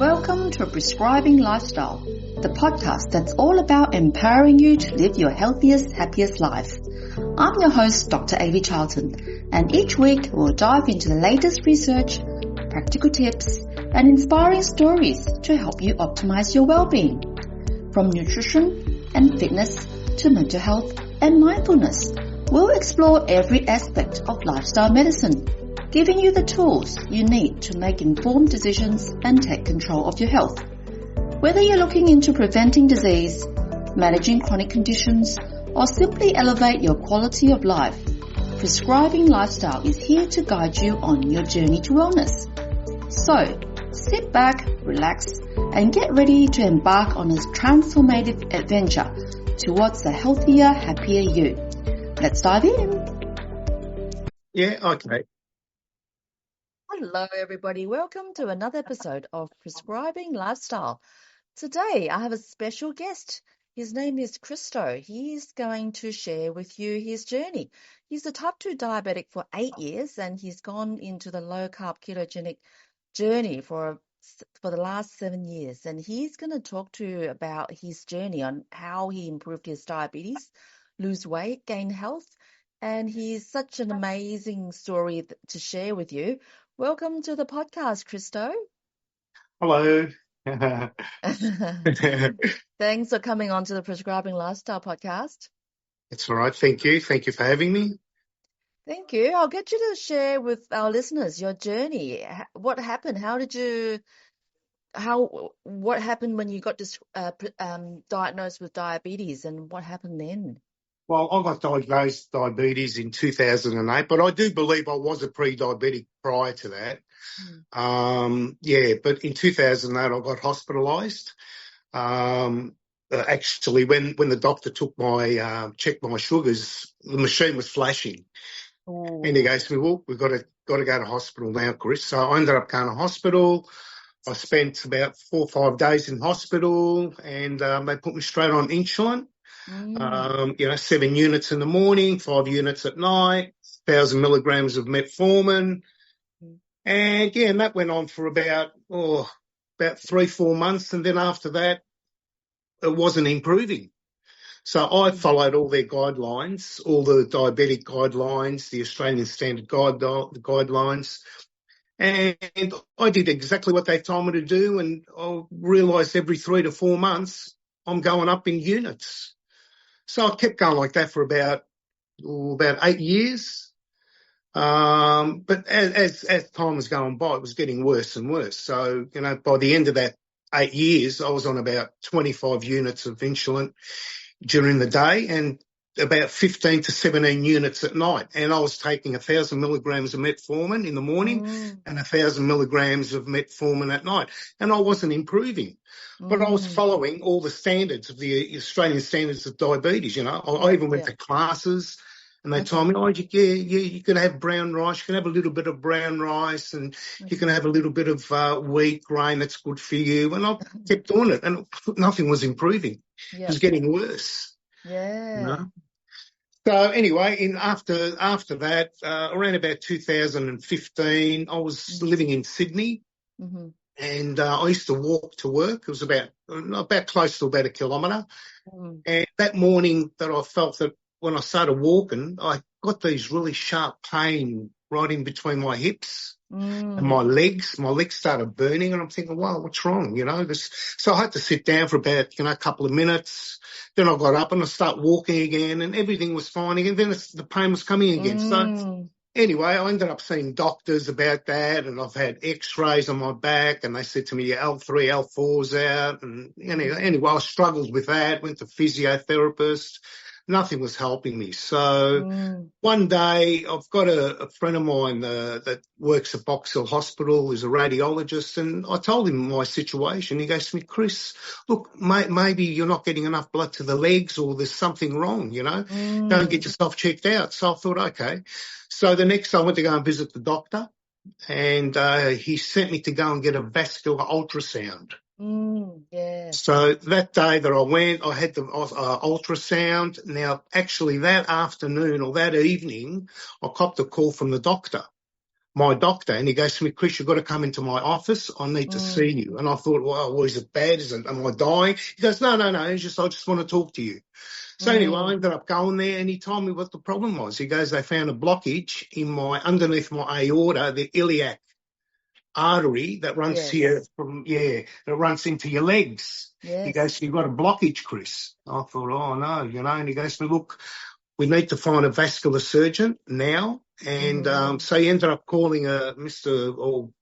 Welcome to Prescribing Lifestyle, the podcast that's all about empowering you to live your healthiest, happiest life. I'm your host, Dr. Avi Charlton, and each week we'll dive into the latest research, practical tips, and inspiring stories to help you optimize your well-being. From nutrition and fitness to mental health and mindfulness, we'll explore every aspect of lifestyle medicine, giving you the tools you need to make informed decisions and take control of your health. Whether you're looking into preventing disease, managing chronic conditions, or simply elevate your quality of life, Prescribing Lifestyle is here to guide you on your journey to wellness. So, sit back, relax, and get ready to embark on this transformative adventure towards a healthier, happier you. Let's dive in. Yeah, okay. Hello everybody, welcome to another episode of Prescribing Lifestyle. Today I have a special guest. His name is Christo. He's going to share with you his journey. He's a type 2 diabetic for 8 years and he's gone into the low-carb ketogenic journey for the last 7 years. And he's going to talk to you about his journey on how he improved his diabetes, lose weight, gain health. And he's such an amazing story to share with you. Welcome to the podcast, Christo. Hello. Thanks for coming on to the Prescribing Lifestyle podcast. It's all right. Thank you. Thank you for having me. Thank you. I'll get you to share with our listeners your journey. What happened? What happened when you got diagnosed with diabetes, and what happened then? Well, I got diagnosed with diabetes in 2008, but I do believe I was a pre-diabetic prior to that. But in 2008 I got hospitalised. Actually, when the doctor took checked my sugars, the machine was flashing. Ooh. And he goes to me, well, we've got to go to hospital now, Chris. So I ended up going to hospital. I spent about 4 or 5 days in hospital, and they put me straight on insulin. 7 units in the morning, 5 units at night, 1,000 milligrams of metformin. And that went on for about 3-4 months. And then after that, it wasn't improving. So I followed all their guidelines, all the diabetic guidelines, the Australian Standard guidelines. And I did exactly what they told me to do. And I realised every 3 to 4 months, I'm going up in units. So I kept going like that for about 8 years. But as time was going by, it was getting worse and worse. So, by the end of that 8 years, I was on about 25 units of insulin during the day and about 15 to 17 units at night. And I was taking 1,000 milligrams of metformin in the morning and 1,000 milligrams of metformin at night. And I wasn't improving. But I was following all the standards of the Australian standards of diabetes. I even went to classes, and they told me, you can have brown rice, you can have a little bit of brown rice, and you can have a little bit of wheat grain, that's good for you. And I kept doing it, and nothing was improving. It was getting worse. Yeah. So anyway, after that, around about 2015, I was living in Sydney. Mm-hmm. And I used to walk to work. It was about close to about 1 kilometre. And that morning that I felt that when I started walking, I got these really sharp pain right in between my hips and my legs. My legs started burning, and I'm thinking, wow, what's wrong? So I had to sit down for about, a couple of minutes. Then I got up and I started walking again, and everything was fine again. Then the pain was coming again. So anyway, I ended up seeing doctors about that, and I've had x-rays on my back, and they said to me, your L3, L4's out. And anyway, I struggled with that, went to physiotherapist. Nothing was helping me. So one day I've got a friend of mine that works at Box Hill Hospital, is a radiologist, and I told him my situation. He goes to me, Chris, look, maybe you're not getting enough blood to the legs, or there's something wrong, Don't get yourself checked out. So I thought, okay. So the next day I went to go and visit the doctor, and he sent me to go and get a vascular ultrasound. So that day that I went, I had the ultrasound. Now, actually, that afternoon or that evening, I copped a call from the doctor my doctor, and he goes to me, Chris, you've got to come into my office. I need to see you. And I thought, well, is it bad? Am I dying? He goes, no. I just want to talk to you. So anyway, I ended up going there, and he told me what the problem was. He goes, they found a blockage underneath my aorta, the iliac artery that runs here that runs into your legs. Yes. He goes, you've got a blockage, Chris. I thought, oh no, and he goes to me, look, we need to find a vascular surgeon now. And so he ended up calling a surgeon.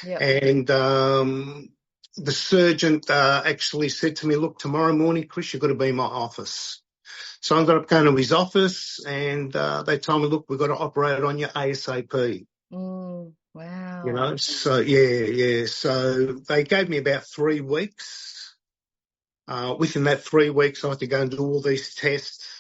Yep. And the surgeon actually said to me, look, tomorrow morning, Chris, you've got to be in my office. So I ended up going to his office, and they told me, look, we've got to operate on you ASAP. Wow. So So they gave me about 3 weeks. Within that 3 weeks, I had to go and do all these tests,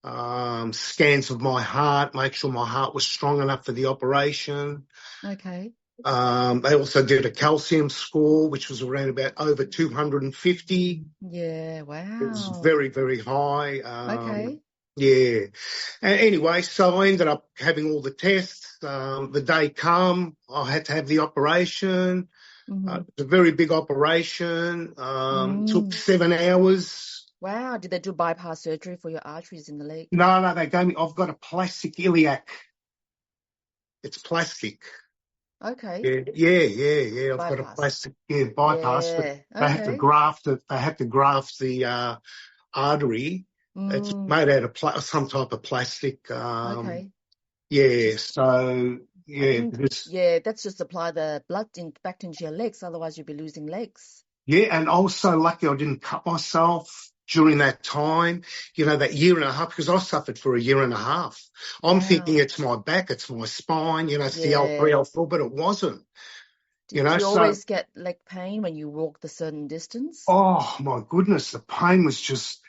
scans of my heart, make sure my heart was strong enough for the operation. Okay. They also did a calcium score, which was around about over 250. Yeah, wow. It was very, very high. Okay. Yeah. Anyway, so I ended up having all the tests. The day come, I had to have the operation. It was a very big operation. Took 7 hours. Wow. Did they do bypass surgery for your arteries in the leg? No, they gave me, I've got a plastic iliac. It's plastic. Okay. Yeah. I've got a plastic bypass. Yeah. But they had to graft it. They had to graft the artery. It's made out of some type of plastic. Okay. Yeah. So that's just apply the blood back into your legs. Otherwise, you'd be losing legs. Yeah, and I was so lucky I didn't cut myself during that time, that year and a half, because I suffered for a year and a half. I'm thinking it's my back, it's my spine, it's the L3, L4, but it wasn't. Did you always get leg pain when you walked a certain distance? Oh my goodness, the pain was just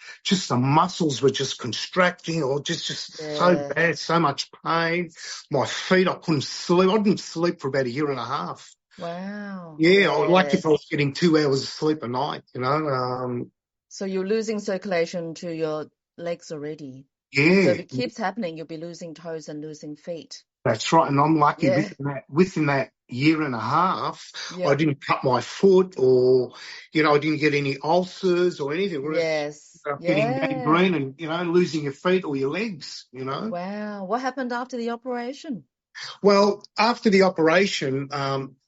the muscles were just contracting, or just so bad, so much pain. My feet, I couldn't sleep. I didn't sleep for about a year and a half. Wow. Yeah, I was lucky if I was getting 2 hours of sleep a night, So you're losing circulation to your legs already. Yeah. So if it keeps happening, you'll be losing toes and losing feet. That's right, and I'm lucky within that year and a half, I didn't cut my foot, or, I didn't get any ulcers or anything. Yes. Getting gangrene and, losing your feet or your legs, Wow. What happened after the operation? Well, after the operation,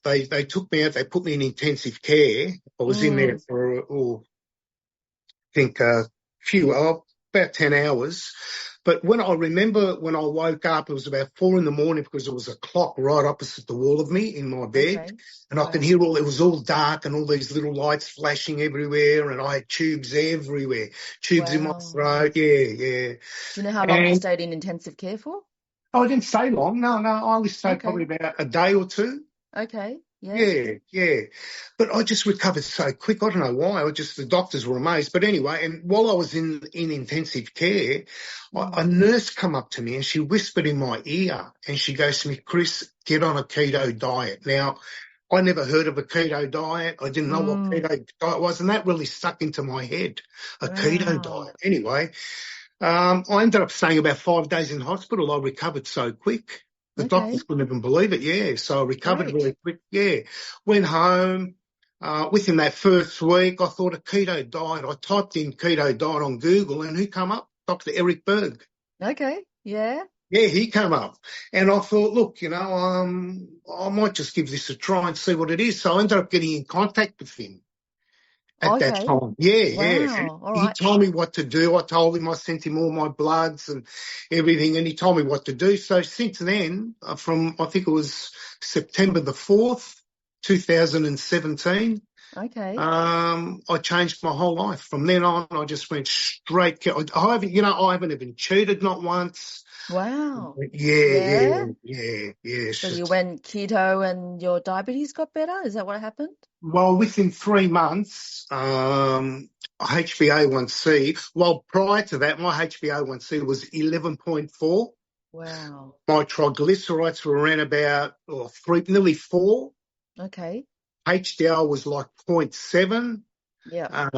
they took me out. They put me in intensive care. I was in there for, I think, about 10 hours. But when I woke up, it was about 4 a.m, because there was a clock right opposite the wall of me in my bed. And I could hear it was all dark and all these little lights flashing everywhere. And I had tubes everywhere, tubes in my throat. Yeah. Do you know how long you stayed in intensive care for? I didn't stay long. No, I only stayed probably about a day or two. Okay. Yeah. But I just recovered so quick. I don't know why. The doctors were amazed. But anyway, and while I was in intensive care, a nurse come up to me and she whispered in my ear, and she goes to me, Chris, get on a keto diet. Now, I never heard of a keto diet. I didn't know what keto diet was, and that really stuck into my head, a keto diet. Anyway, I ended up staying about 5 days in hospital. I recovered so quick. The doctors couldn't even believe it, So I recovered really quick, Went home. Within that first week, I thought a keto diet. I typed in keto diet on Google, and who come up? Dr. Eric Berg. Okay, yeah. Yeah, he came up. And I thought, look, I might just give this a try and see what it is. So I ended up getting in contact with him at that time. Yeah. All right. He told me what to do. I told him, I sent him all my bloods and everything, and he told me what to do. So since then, from I think it was September the 4th, 2017, I changed my whole life. From then on, I just went straight. I haven't even cheated, not once. Wow. Yeah. So you went keto and your diabetes got better? Is that what happened? Well, within 3 months, HbA1c, well, prior to that, my HbA1c was 11.4. Wow. My triglycerides were around about nearly 4. Okay. HDL was like 0.7. Yeah.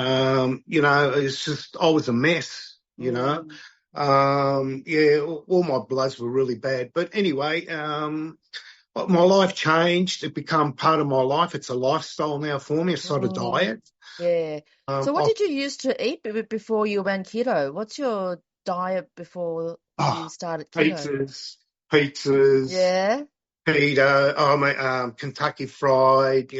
It's just, I was a mess, Yeah, all my bloods were really bad. But anyway, my life changed. It became part of my life. It's a lifestyle now for me. It's not a Mm, diet. yeah. So what I did you used to eat before you went keto? What's your diet before you oh, started keto? pizzas, pizzas, Yeah. keto. Oh, mate, Kentucky Fried.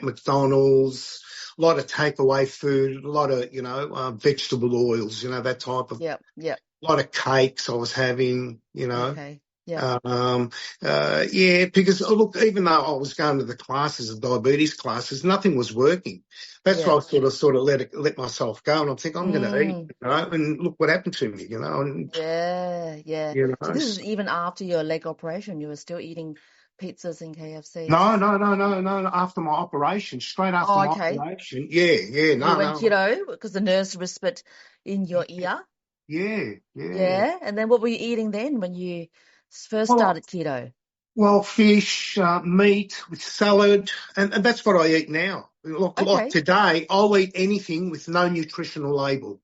McDonald's. A lot of takeaway food. A lot of vegetable oils. That type of. Yep. Yep. A lot of cakes I was having. Okay. Yep. Yeah, because look, even though I was going to the classes, the diabetes classes, nothing was working. That's why Yep. I sort of let myself go, and I'm thinking I'm going to eat, Mm, and look what happened to me, and yeah. Yeah. you So know. this is even after your leg operation, you were still eating pizzas and KFCs. No, no, no, no, no. After my operation, straight after Oh, my okay. operation, yeah, yeah, You no, went no, keto because the nurse whispered in your ear. yeah, yeah. Yeah. And then what were you eating then when you first Well, started keto? well, fish, meat with salad, and that's what I eat now. Like Okay. today, I'll eat anything with no nutritional label.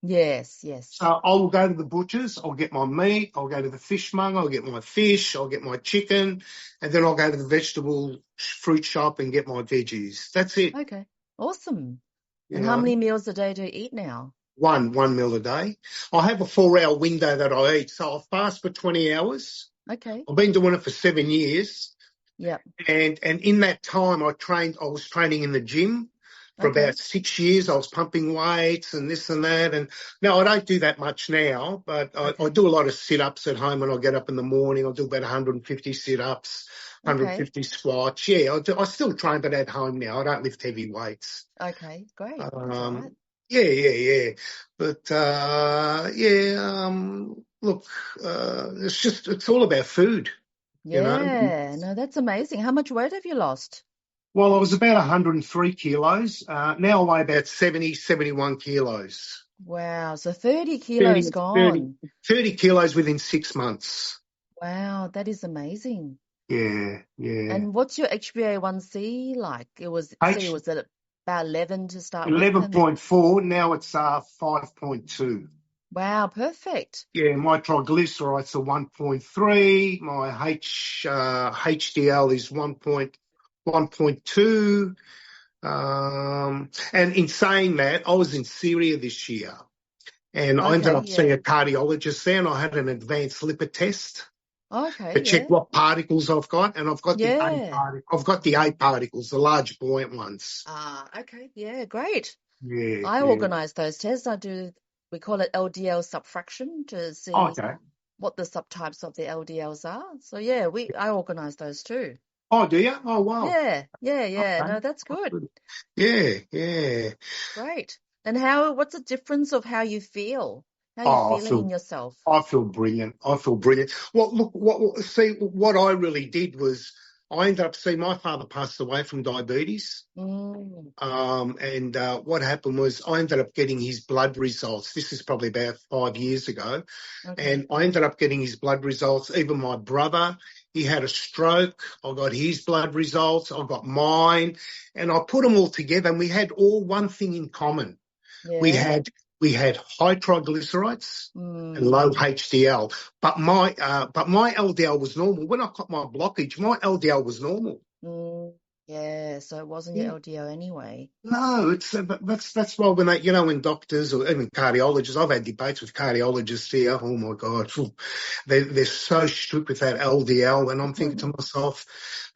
Yes. So Yes. I'll go to the butchers, I'll get my meat, I'll go to the fishmonger, I'll get my fish, I'll get my chicken, and then I'll go to the vegetable fruit shop and get my veggies. That's it, Okay. Awesome. you And how know. many meals a day do you eat now? One meal a day. I have a 4 hour window that I eat. So I fast for 20 hours. Okay. I've been doing it for 7 years. Yep. And in that time I was training in the gym for about Okay. 6 years. I was pumping weights and this and that. And now I don't do that much now, but I Okay. do a lot of sit-ups at home when I get up in the morning. I'll do about 150 sit-ups, Okay. 150 squats. Yeah, I still train, but at home now. I don't lift heavy weights. Okay. Great. That's all right. Um, yeah, yeah, yeah. But yeah, look, it's all about food, you know. Yeah. No, that's amazing. How much weight have you lost? Well, I was about 103 kilos. Now I weigh about 70, 71 kilos. Wow. So 30 30, kilos 30, gone. 30 kilos within 6 months. Wow. That is amazing. Yeah, yeah. And what's your HbA1c like? It H was at about 11 to start with. And 11.4. Now it's 5.2. wow. Perfect. Yeah, my triglycerides are 1.3. My HDL is 1.2. And in saying that, I was in Syria this year and I ended Okay. up seeing Yeah. a cardiologist there and I had an advanced lipid test Okay. to check Yeah. what particles I've got. And Yeah. I've got the A particles, the large buoyant ones. Ah, okay. Yeah. Great. Yeah, I yeah. organize those tests. We call it LDL subfraction to Oh, see okay. what the subtypes of the LDLs are. So yeah, I organize those too. Oh, do you? Oh, wow. Yeah, yeah, yeah. Okay. No, that's Oh, good. good. Yeah, yeah. Great. And what's the difference of how you feel? How you Oh, feeling in yourself? I feel brilliant. I feel brilliant. Well, look, see, what I really did was I ended up seeing my father passed away from diabetes. Mm, And what happened was I ended up getting his blood results. This is probably about 5 years ago. okay. And I ended up getting his blood results. Even my brother, he had a stroke. I got his blood results. I got mine. And I put them all together and we had all one thing in common. We Yeah. had we had high triglycerides and low Mm, HDL, but my LDL was normal. When I got my blockage, my LDL was normal. mm, yeah. So it wasn't your Yeah. LDL anyway. No, it's that's why when when doctors or even cardiologists, I've had debates with cardiologists here. Oh my God, they're so strict with that LDL, and I'm thinking to myself,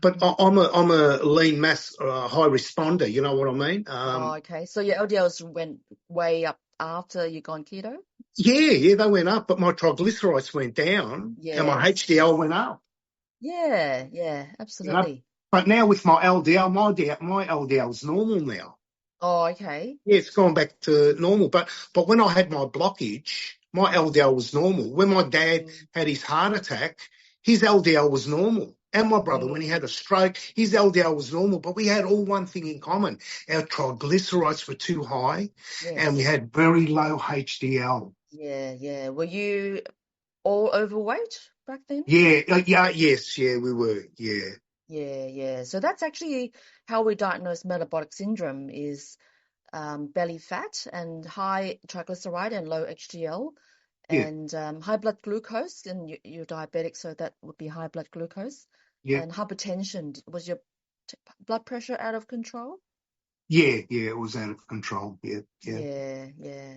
but I'm a lean mass high responder. You know what I mean? Oh, okay. So your LDLs went way up after you gone keto? Yeah, yeah, they went up, but my triglycerides went down and my Yes. HDL went up. Yeah, yeah, You know, absolutely. but now with my LDL, my LDL is normal now. Oh, okay. Yeah, it's gone back to normal. But when I had my blockage, my LDL was normal. When my dad Mm, had his heart attack, his LDL was normal. And my brother, when he mm, had a stroke, his LDL was normal. But we had all one thing in common. Our triglycerides were too high and we yes. had very low HDL. Yeah, yeah. Were you all overweight back then? Yeah, yes, yeah, we were. Yeah. Yeah, yeah. So that's actually how we diagnose metabolic syndrome is belly fat and high triglyceride and low HDL Yeah, and high blood glucose, and you're diabetic, so that would be high blood glucose, yeah, and hypertension. Was your blood pressure out of control? yeah, yeah. It was out of control. Yeah, yeah. Yeah, yeah.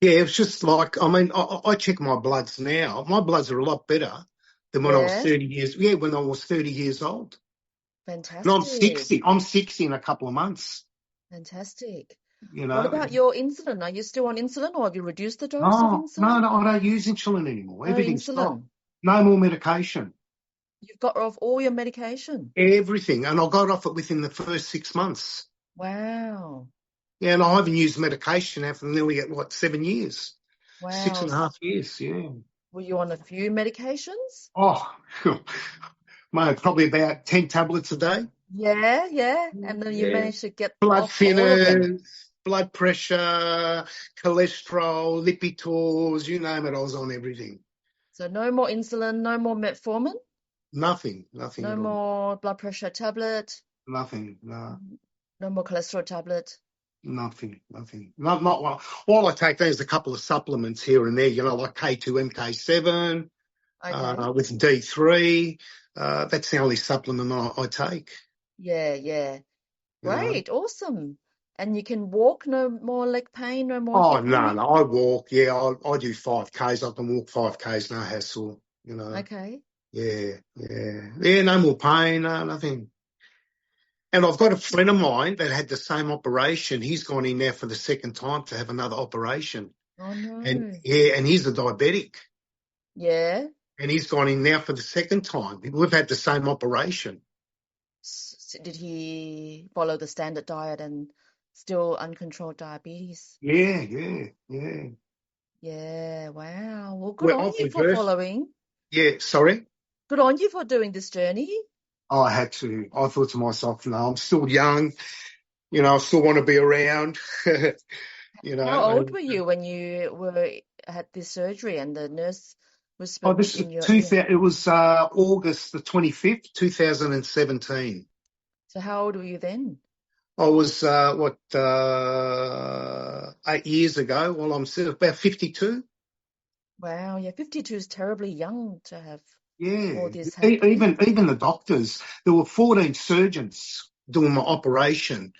Yeah, it was just like, I mean, I check my bloods now. My bloods are a lot better than when I was Yeah, 30 years. Yeah, when I was 30 years old. And I'm fantastic. 60. I'm 60 in a couple of months, Fantastic. you What know. about your insulin? Are you still on insulin or have you reduced the dose of No, no, insulin? no, I don't use insulin anymore. No Everything's stopped. insulin. No more medication. You've got off all your medication. Everything. And I got off it within the first 6 months. Wow. Yeah, and I haven't used medication now for nearly, what, 7 years? Six Wow. and a half years, yeah. Were you on a few medications? Oh, mate, probably about 10 tablets a day. Yeah, yeah. And then you Yeah. managed to get Blood off all of them. thinners, blood pressure, cholesterol, Lipitor, you name it, I was on everything. So no more insulin, no more metformin, Nothing no at all. more blood pressure tablet, Nothing, no, no more cholesterol tablet. nothing. Not well. All I take is a couple of supplements here and there, like K2, MK7, Okay. with D3. That's the only supplement I take, Yeah, yeah. you know. Great. Awesome. And you can walk, no more leg pain, no more Oh, hip no, pain. no, I walk. Yeah, I do 5Ks. I can walk 5Ks, no hassle, you know. Okay. Yeah, yeah. Yeah, no more pain, no, nothing. And I've got a That's, friend of mine that had the same operation. He's gone in now for the second time to have another operation. oh And no. yeah, and he's a diabetic. Yeah. And he's gone in now for the second time. We've had the same operation. Did he follow the standard diet and still uncontrolled diabetes? Yeah, yeah, yeah. Yeah, wow. Well, good Well, on I've you for reversed. following. Yeah, sorry. Good on you for doing this journey. I had to. I thought to myself, no, I'm still young. I still want to be around. How old And were you when you had this surgery and the nurse oh, whispered this is in your two. ear? It was August the 25th, 2017. So how old were you then? I was 8 years ago. Well, I'm still about 52. Wow, yeah, 52 is terribly young to have all Yeah, this happening. even the doctors. There were 14 surgeons doing my operation.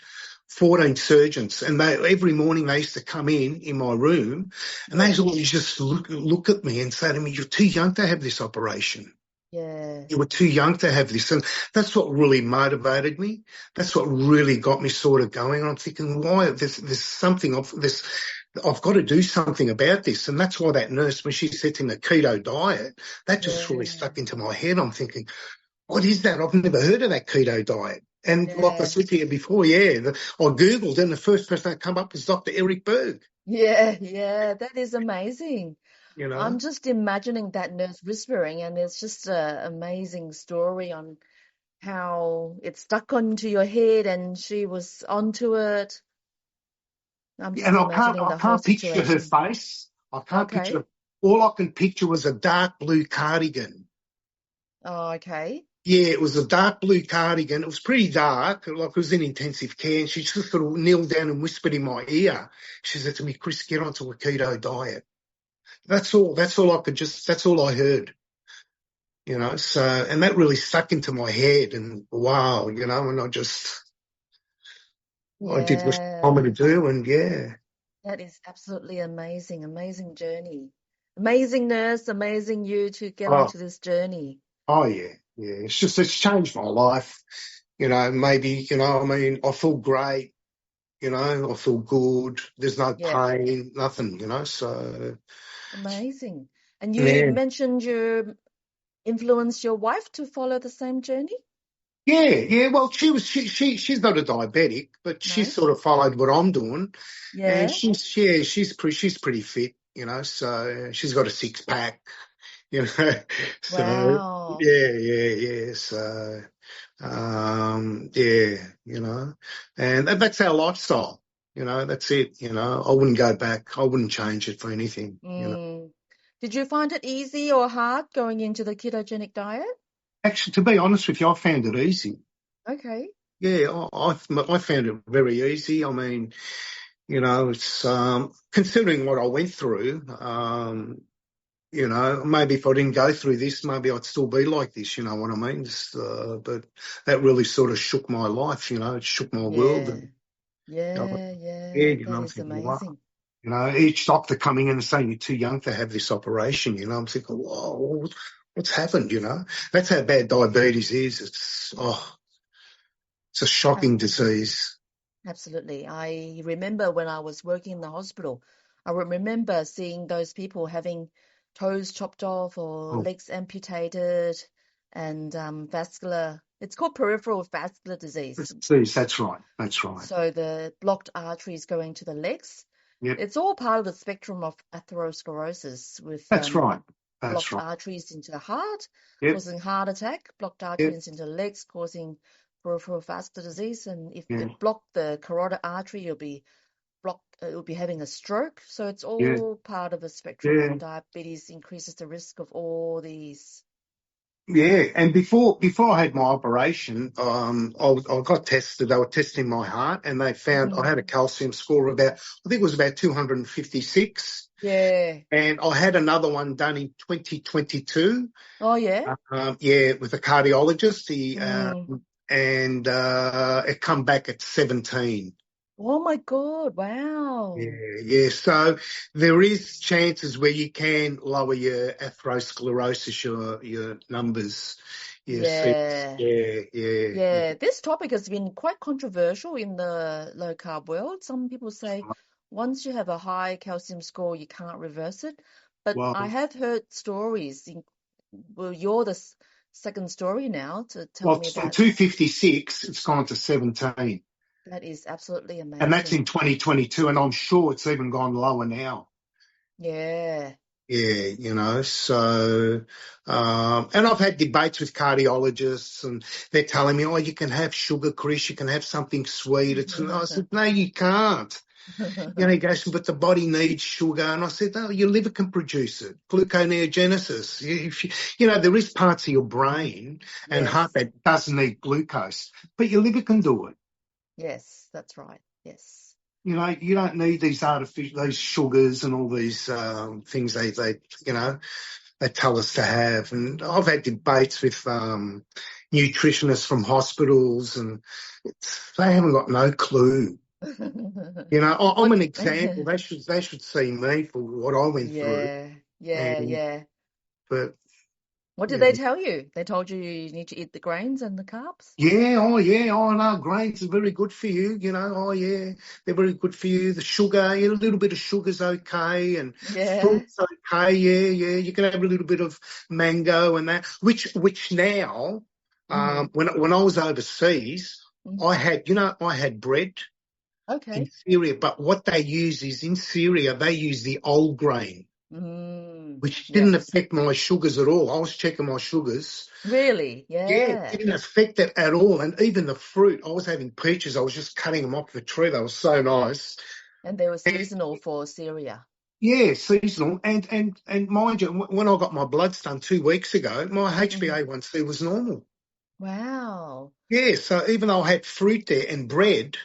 14 surgeons, and they every morning they used to come in my room, and they Yeah, always just look at me and say to me, "You're too young to have this operation. yeah, You were too young to have this." And that's what really motivated me. That's what really got me sort of going. I'm thinking, why there's something of this. I've got to do something about this. And that's why that nurse, when she said to me, the keto diet, that just really yeah, stuck into my head. I'm thinking, what is that? I've never heard of that keto diet. And like I yeah, said to you before, I Googled and the first person that come up was Dr. Eric Berg, yeah, yeah. That is amazing. you know. I'm just imagining that nurse whispering, and it's just an amazing story on how it stuck onto your head and she was onto it. I'm just And I can't, imagining I the whole can't picture her situation. face. I can't Okay. picture, all I can picture was a dark blue cardigan. Oh, okay. Yeah, it was a dark blue cardigan. It was pretty dark, like it was in intensive care. And she just sort of kneeled down and whispered in my ear. She said to me, "Chris, get onto a keto diet." That's all. That's all I heard, So, and that really stuck into my head and wow, and I did what she told me to Yeah. do. And yeah. That is absolutely amazing. Amazing journey. Amazing nurse, amazing you to get Oh, onto this journey. oh yeah. Yeah. It's changed my life. Maybe, I mean, I feel great, I feel good. There's no Yeah. pain, nothing, so Amazing. And you yeah. mentioned you influenced your wife to follow the same journey? Yeah, yeah. Well, she's not a diabetic, but she No? sort of followed what I'm doing, and Yeah. she's pretty fit, so she's got a six pack, you know, so Wow. yeah. So yeah, and that's our lifestyle, that's it, I wouldn't go back, I wouldn't change it for anything. Mm. Did you find it easy or hard going into the ketogenic diet? Actually, to be honest with you, I found it easy. Okay. Yeah, I found it very easy. I mean, It's considering what I went through. Maybe if I didn't go through this, maybe I'd still be like this. You know what I mean? But that really sort of shook my life. It shook my world. Yeah. And I was Yeah. scared. That I'm is thinking, wow. amazing. Each doctor coming in and saying you're too young to have this operation. I'm thinking, whoa, what's happened? That's how bad diabetes is. It's a shocking disease. Absolutely. I remember when I was working in the hospital, I remember seeing those people having toes chopped off or Oh, legs amputated and vascular, it's called peripheral vascular disease. disease. That's right. That's right. So the blocked arteries going to the legs. Yep. It's all part of the spectrum of atherosclerosis with That's right. That's blocked right. arteries into the heart, Yep. causing heart attack, blocked Yep. arteries into the legs, causing peripheral vascular disease. And if Yeah. it blocked the carotid artery, you'll be blocked, you'll be having a stroke. So it's Yeah. all part of a spectrum, Yeah. and diabetes increases the risk of all these. Yeah, and before I had my operation, I got tested. They were testing my heart, and they found I had a calcium score of about, I think it was about 256, Yeah. and I had another one done in 2022. Oh, yeah. With a cardiologist. Mm. And it come back at 17. Oh my God. Yeah, Wow. yeah. So there is chances where you can lower your atherosclerosis, your numbers. Yes, Yeah. yeah, yeah, Yeah, yeah. this topic has been quite controversial in the low carb world. Some people say once you have a high calcium score, you can't reverse it. But I Well, have heard stories. Well, you're the second story now to tell well, me from that 256, it's gone to 17, that is absolutely and that's in amazing. 2022, and I'm sure it's even gone lower now. Yeah. Yeah, so, and I've had debates with cardiologists and they're telling me, oh, you can have sugar, Chris, you can have something sweet. I said, no, you can't. He goes, but the body needs sugar. And I said, no, your liver can produce it. Gluconeogenesis. There is parts of your brain and heart Yes. that doesn't need glucose, but your liver can do it. Yes, that's right. Yes. You don't need these these sugars and all these things they tell us to have. And I've had debates with nutritionists from hospitals, and they haven't got no clue. I'm What? an example. They should see me for what I went through. Yeah. Yeah. And Yeah. but What did you they know, tell you? They told you need to eat the grains and the carbs? yeah, oh no, grains are very good for you. Oh yeah, they're very good for you. The sugar, a little bit of sugar's okay, and Yeah. fruit's okay. Yeah, you can have a little bit of mango and that. Which now, Mm-hmm. when I was overseas, Mm-hmm. I had bread in Okay. Syria, but what they use is in Syria they use the old grain, Mm. which Yep. didn't affect my sugars at all. I was checking my sugars. Really? Yeah, it Yeah. didn't affect it at all. And even the fruit, I was having peaches. I was just cutting them off the tree. They were so nice. And they were And seasonal for Syria. yeah, seasonal. And mind you, when I got my bloods done 2 weeks ago, my Mm. HbA1c was normal. Wow. Yeah, so even though I had fruit there and bread,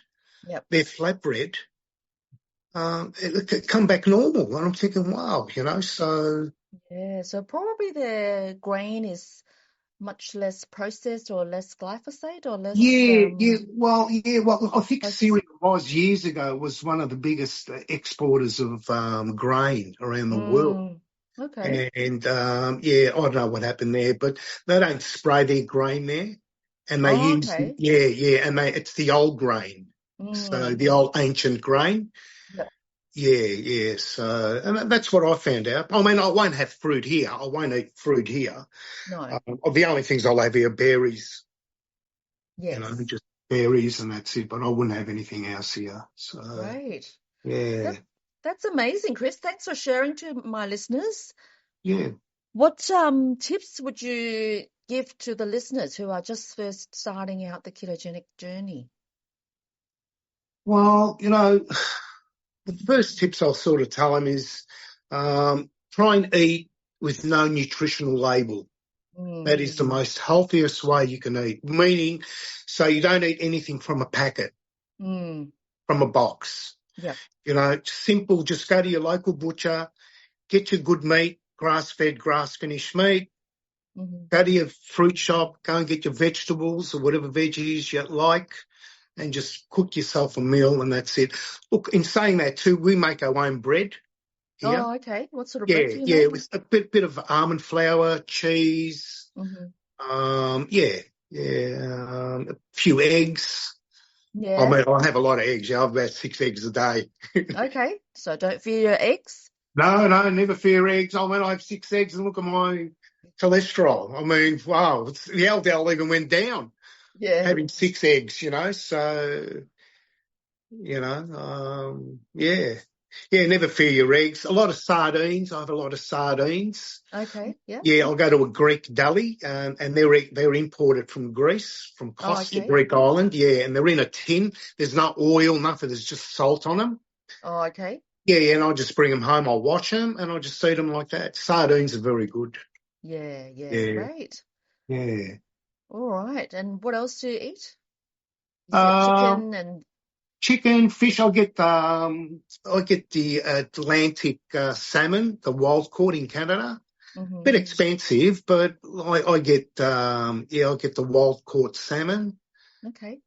Yep. their flatbread, it come back normal. And I'm thinking, wow, so Yeah. So probably the grain is much less processed or less glyphosate or less Well, I think processed. Syria was one of the biggest exporters of grain around the world. Mm. Okay. And I don't know what happened there, but they don't spray their grain there, and they Oh, use okay. and it's the old grain, so Mm. the old ancient grain. Yep. Yeah. So, and that's what I found out. I mean, I won't have fruit here. I won't eat fruit here. No. The only things I'll have here are berries, Yes. just berries, and that's it. But I wouldn't have anything else here. So, Great. yeah, That that's amazing, Chris. Thanks for sharing to my listeners. yeah. What tips would you give to the listeners who are just first starting out the ketogenic journey? Well, the first tips I'll sort of tell them is try and eat with no nutritional label. That Mm, is the most healthiest way you can eat, meaning so you don't eat anything from a packet, mm, from a box. Yep. Simple. Just go to your local butcher, get your good meat, grass-fed, grass-finished meat. Mm-hmm. Go to your fruit shop, go and get your vegetables or whatever veggies you like, and just cook yourself a meal, and that's it. Look, in saying that too, we make our own bread here. Oh, okay. What sort of bread do you Yeah, make? with a bit of almond flour, cheese, Mm-hmm. a few eggs. I Yeah. mean, I have a lot of eggs. I have about 6 eggs a day. Okay. So don't fear your eggs. No, never fear eggs. I mean, I have 6 eggs and look at my cholesterol. I mean, wow, the LDL even went down Yeah. having 6 eggs, so, yeah. Yeah, never fear your eggs. A lot of sardines. I have a lot of sardines. Okay. Yeah. Yeah, I'll go to a Greek deli, and they're imported from Greece, from Oh, Costa, okay. Greek island. Yeah, and they're in a tin. There's no oil, nothing. There's just salt on them. Oh, okay. Yeah, and I'll just bring them home. I'll wash them, and I'll just eat them like that. Sardines are very good. Yeah. Yeah. Yeah, Great. yeah. All right. And what else do you eat? You said Um, chicken and Chicken, fish. I get the Atlantic salmon, the wild caught in Canada. mm-hmm. Bit expensive, but I get I get the wild caught salmon. Okay.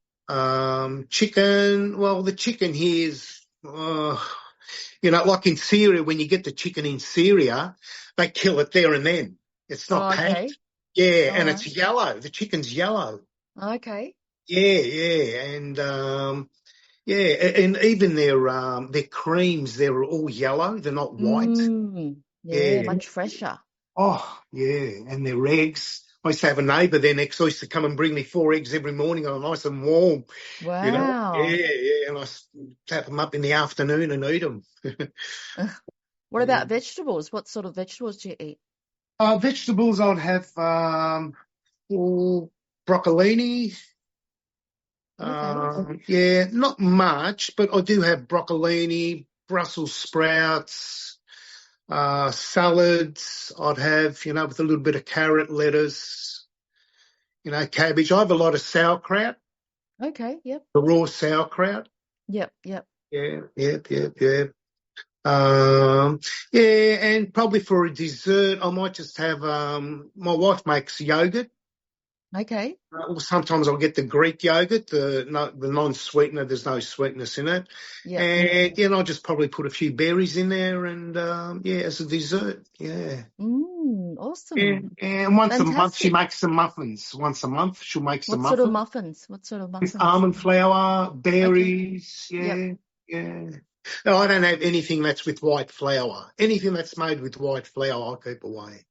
Chicken. Well, the chicken here is, like in Syria, when you get the chicken in Syria, they kill it there and then. It's not Oh, okay. packed. Yeah, All and right. it's yellow. The chicken's yellow. Okay. Yeah, and even their creams, they're all yellow. They're not white. Yeah, Yeah. much fresher. Oh, yeah, and their eggs. I used to have a neighbour there next door used to come and bring me 4 eggs every morning, and nice and warm, Yeah, Wow. and tap them up in the afternoon and eat them. What about vegetables? What sort of vegetables do you eat? Vegetables, I'd have broccolini. Okay. Not much, but I do have broccolini, Brussels sprouts, salads. I'd have, with a little bit of carrot, lettuce, cabbage. I have a lot of sauerkraut, Okay. Yep. the raw sauerkraut. Yep. Yep. Yeah. Um, and probably for a dessert, I might just have, my wife makes yogurt. Okay. Or sometimes I'll get the Greek yogurt, the non-sweetener. There's no sweetness in it. Yep. And I'll just probably put a few berries in there and, as a dessert. Yeah. Awesome. And once a month she Fantastic. makes some muffins. Once a month she'll make some What sort of muffins muffins? What sort of with muffins? almond flour, Okay. berries. Yep. Yeah. No, I don't have anything that's with white flour. Anything that's made with white flour, I'll keep away.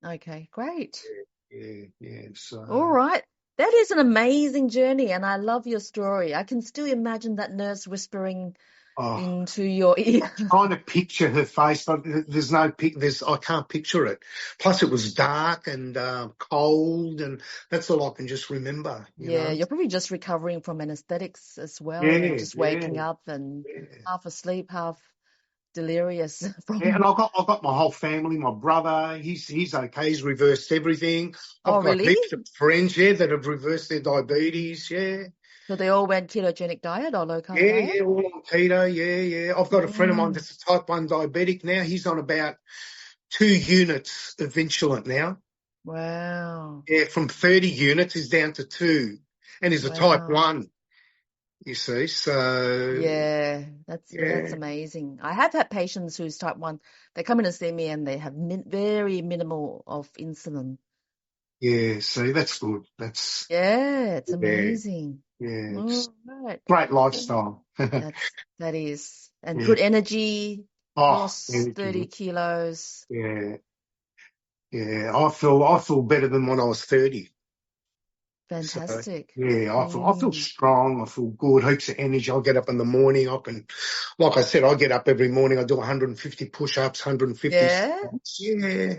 Okay. Great. Yeah. All So, right. That is an amazing journey, and I love your story. I can still imagine that nurse whispering oh, into your ear. trying to picture her face, but there's no pic. I can't picture it. Plus, it was dark and cold, and that's all I can just remember. Yeah, you're probably just recovering from anesthetics as well, and Yeah, just yeah, waking up and yeah. half asleep, half delirious Yeah, and from. I've got my whole family. My brother, he's okay. He's reversed everything. I've Oh, got really? heaps of friends, that have reversed their diabetes. Yeah, So they all went ketogenic diet or low carb yeah, diet? yeah. All on keto. Yeah. I've got a friend of mine Mm, that's a type 1 diabetic now. He's on about 2 units of insulin now. wow. Yeah, from 30 units, he's down to 2, and he's a type Wow. 1. You see, so Yeah, that's yeah, amazing. I have had patients who's type 1. They come in and see me and they have very minimal of insulin. yeah. See, that's good. That's Yeah, it's yeah, amazing. yeah. It's All right. great lifestyle. That is. And Yeah. good energy, Oh, lost 30 energy. kilos. Yeah, yeah. I feel better than when I was 30. So Fantastic. yeah, I feel Mm. strong. I feel good. Heaps of energy. I'll get up in the morning. Like I said, I get up every morning. I do 150 push-ups, 150 Yeah? squats. Yeah.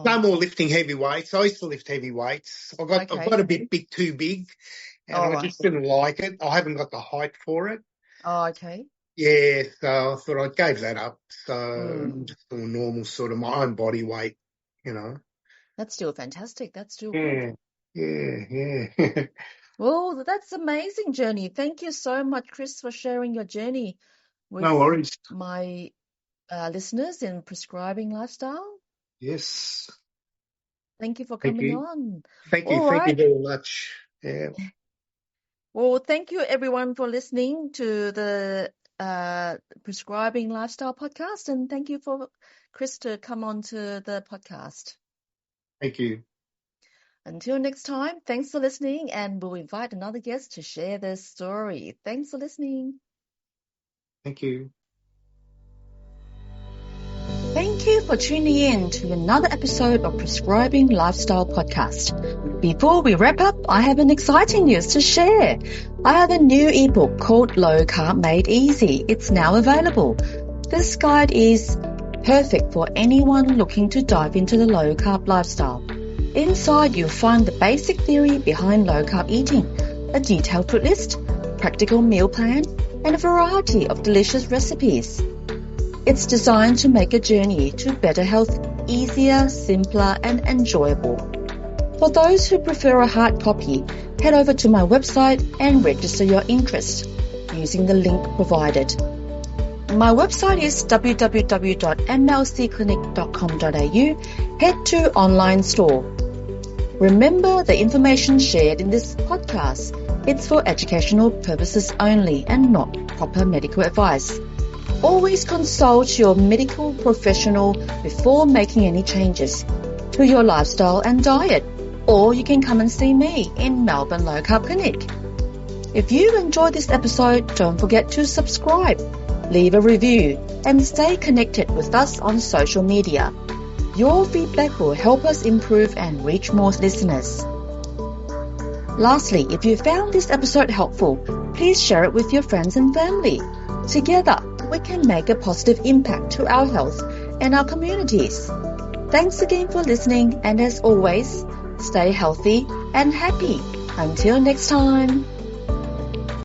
No Wow. more lifting heavy weights. I used to lift heavy weights. I got Okay. a bit big, too big, and All I right. just didn't like it. I haven't got the height for it. Oh, okay. Yeah, so I thought I gave that up. So I'm Mm. just doing normal sort of my own body weight, you know. That's still fantastic. That's still good. Yeah, yeah. Well, that's amazing journey. Thank you so much, Chris, for sharing your journey with No worries. my listeners in prescribing lifestyle. Yes. Thank you for Thank coming you. on. Thank you. All Thank you right. very much. Yeah. Well, thank you everyone for listening to the prescribing lifestyle podcast, and thank you for Chris to come on to the podcast. Thank you. Until next time, thanks for listening, and we'll invite another guest to share their story. Thanks for listening. Thank you. Thank you for tuning in to another episode of Prescribing Lifestyle Podcast. Before we wrap up, I have an exciting news to share. I have a new ebook called Low Carb Made Easy. It's now available. This guide is perfect for anyone looking to dive into the low carb lifestyle. Inside, you'll find the basic theory behind low carb eating, a detailed food list, practical meal plan, and a variety of delicious recipes. It's designed to make a journey to better health easier, simpler, and enjoyable. For those who prefer a hard copy, head over to my website and register your interest using the link provided. My website is www.mlcclinic.com.au. Head to online store. Remember, the information shared in this podcast, it's for educational purposes only and not proper medical advice. Always consult your medical professional before making any changes to your lifestyle and diet, or you can come and see me in Melbourne Low Carb Clinic. If you enjoyed this episode, don't forget to subscribe, leave a review, and stay connected with us on social media. Your feedback will help us improve and reach more listeners. Lastly, if you found this episode helpful, please share it with your friends and family. Together, we can make a positive impact to our health and our communities. Thanks again for listening, and as always, stay healthy and happy. Until next time.